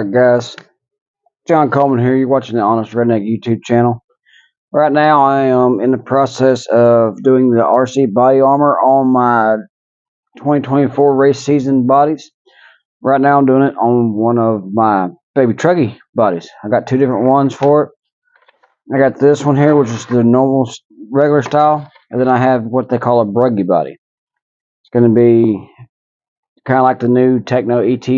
Alright guys, John Coleman here. You're watching the Honest Redneck YouTube channel. Right now I am in the process of doing the RC body armor on my 2024 race season bodies. Right now I'm doing it on one of my baby Truggy bodies. I got two different ones for it. I got this one here, which is the normal regular style, and then I have what they call a Bruggy body. It's going to be kind of like the new Techno ET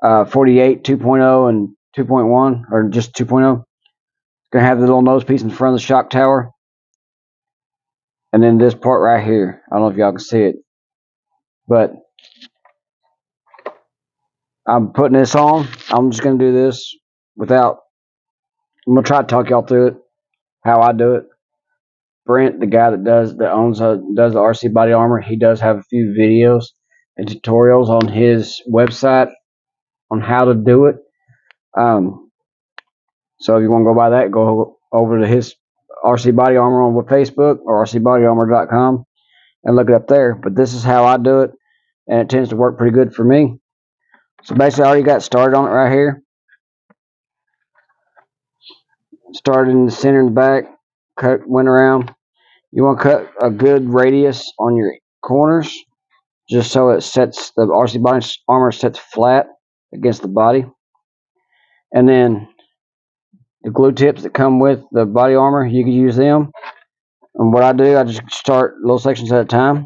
48 2.0 and 2.1, or just 2.0. Gonna have the little nose piece in front of the shock tower, and then this part right here. I don't know if y'all can see it, but I'm putting this on. I'm just gonna do this without. I'm gonna try to talk y'all through it, how I do it. Brent, the guy that does the RC body armor, he does have a few videos and tutorials on his website on how to do it. So if you want to go by that, go over to his RC body armor on Facebook or rcbodyarmor.com and look it up there. But this is how I do it, and it tends to work pretty good for me. So basically I already got started on it right here. Started in the center and the back, went around. You want to cut a good radius on your corners, just so it sets, the RC body armor sets flat against the body. And then the glue tips that come with the body armor, you can use them. And what I do, I just start little sections at a time.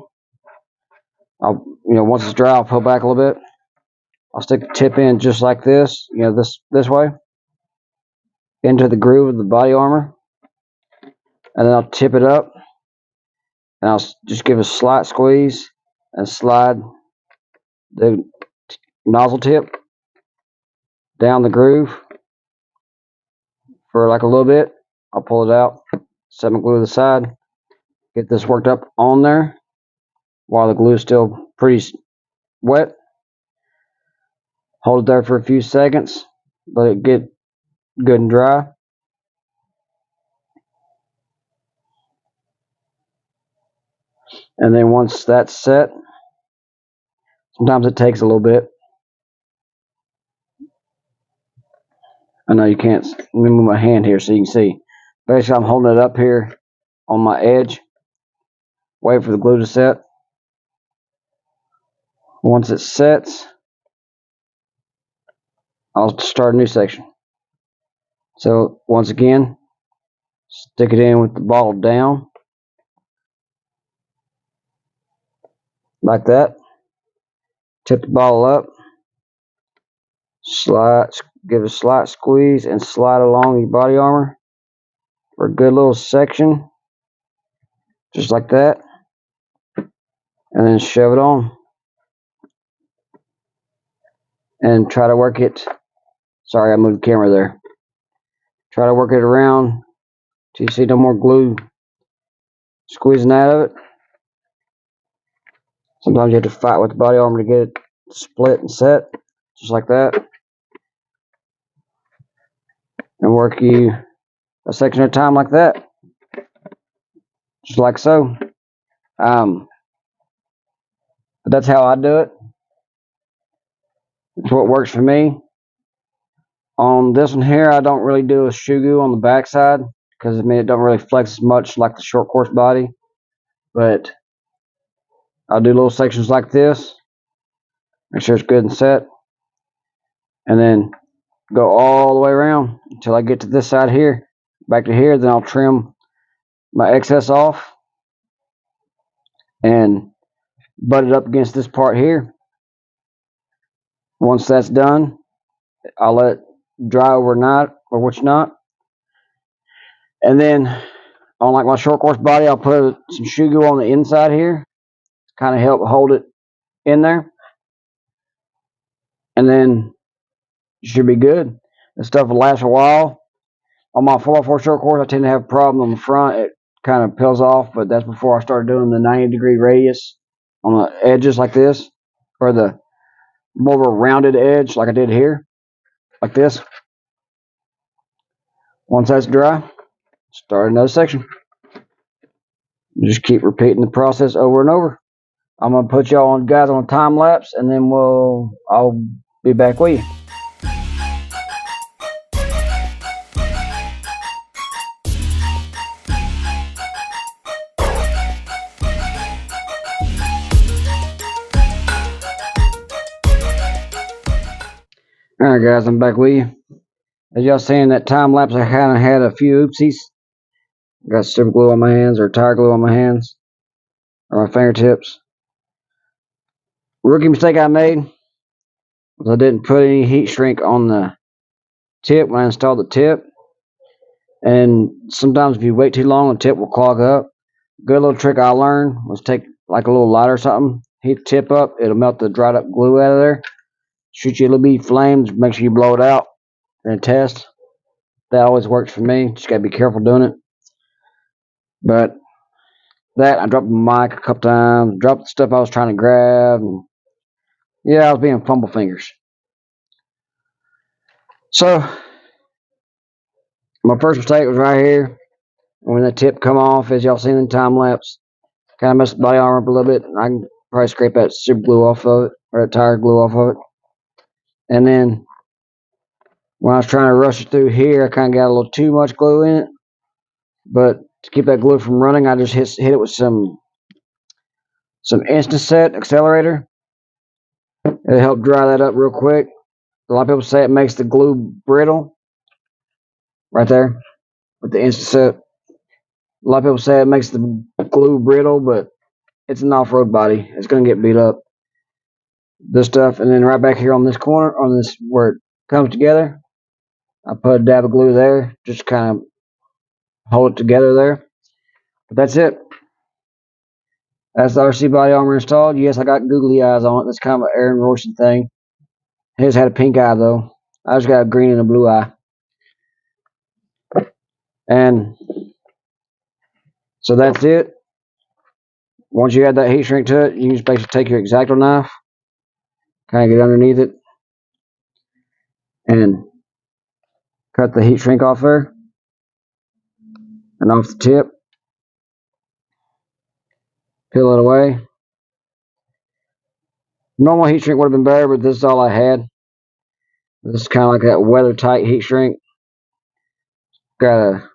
Once it's dry, I'll pull back a little bit. I'll stick the tip in just like this, this way, into the groove of the body armor, and then I'll tip it up, and I'll just give a slight squeeze and slide the nozzle tip down the groove for like a little bit. I'll pull it out, set my glue to the side, get this worked up on there while the glue is still pretty wet. Hold it there for a few seconds, let it get good and dry. And then once that's set, sometimes it takes a little bit. I know you can't. Let me move my hand here so you can see. Basically, I'm holding it up here on my edge, wait for the glue to set. Once it sets, I'll start a new section. So once again, stick it in with the bottle down, like that. Tip the bottle up, slide, give a slight squeeze, and slide along your body armor for a good little section, just like that, and then shove it on and try to work it. Sorry, I moved the camera there. Try to work it around till you see no more glue squeezing out of it. Sometimes you have to fight with the body armor to get it split and set, just like that. And work you a section at a time like that, just like so. But that's how I do it. It's what works for me. On this one here, I don't really do a shoe glue on the back side because it don't really flex as much like the short course body. But I'll do little sections like this, make sure it's good and set, and then go all the way around until I get to this side here, back to here. Then I'll trim my excess off and butt it up against this part here. Once that's done, I'll let it dry overnight or whatnot. And then on like my short course body, I'll put some shoe glue on the inside here to kind of help hold it in there. And then it should be good. This stuff will last a while. On my 4x4 short course, I tend to have a problem on the front. It kind of peels off, but that's before I started doing the 90-degree radius on the edges like this, or the more of a rounded edge like I did here, like this. Once that's dry, start another section. Just keep repeating the process over and over. I'm gonna put y'all guys on a time lapse, and then I'll be back with you. Alright guys, I'm back with you. As y'all seen that time lapse, I kinda had a few oopsies. Got super glue on my hands, or tire glue on my hands, or my fingertips. Rookie mistake I made was I didn't put any heat shrink on the tip when I installed the tip. And sometimes if you wait too long, the tip will clog up. Good little trick I learned was take like a little lighter or something, heat the tip up, it'll melt the dried up glue out of there. Shoot you a little bit of flames, make sure you blow it out and test. That always works for me. Just gotta be careful doing it. But that, I dropped my mic a couple times, dropped the stuff I was trying to grab, and yeah, I was being fumble fingers. So my first mistake was right here when the tip come off, as y'all seen in the time lapse. Kind of messed the body armor up a little bit, and I can probably scrape that super glue off of it, or that tire glue off of it. And then when I was trying to rush it through here, I kind of got a little too much glue in it. But to keep that glue from running, I just hit it with some Instaset accelerator. It'll help dry that up real quick. A lot of people say it makes the glue brittle. Right there with the Instaset. A lot of people say it makes the glue brittle, but it's an off-road body. It's going to get beat up. This stuff, and then right back here on this corner, on this where it comes together, I put a dab of glue there, just kind of hold it together there. But that's it. That's the RC body armor installed. Yes, I got googly eyes on it. That's kind of an Aaron Royston thing. His had a pink eye though. I just got a green and a blue eye. And so that's it. Once you add that heat shrink to it, you just basically take your X-Acto knife, kind of get underneath it, and cut the heat shrink off there and off the tip. Peel it away. Normal heat shrink would have been better, but this is all I had. This is kind of like that weather tight heat shrink. Got a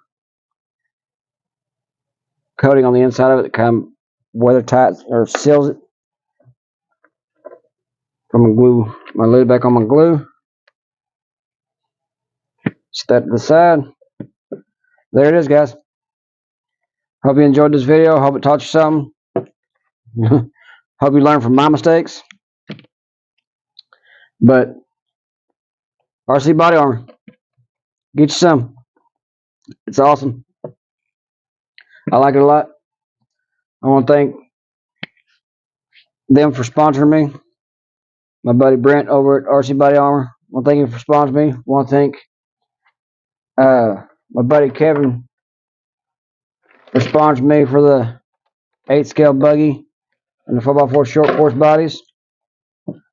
coating on the inside of it that kind of weather tight or seals it. Put my glue, my lid back on my glue. Set that to the side. There it is, guys. Hope you enjoyed this video. Hope it taught you something. Hope you learned from my mistakes. But RC body armor, get you some. It's awesome. I like it a lot. I want to thank them for sponsoring me. My buddy Brent over at RC Body Armor. I want to thank him for sponsoring me. I want to thank my buddy Kevin for sponsoring me for the 8 scale buggy and the 4x4 short force bodies.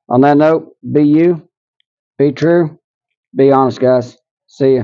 On that note, be you, be true, be honest, guys. See ya.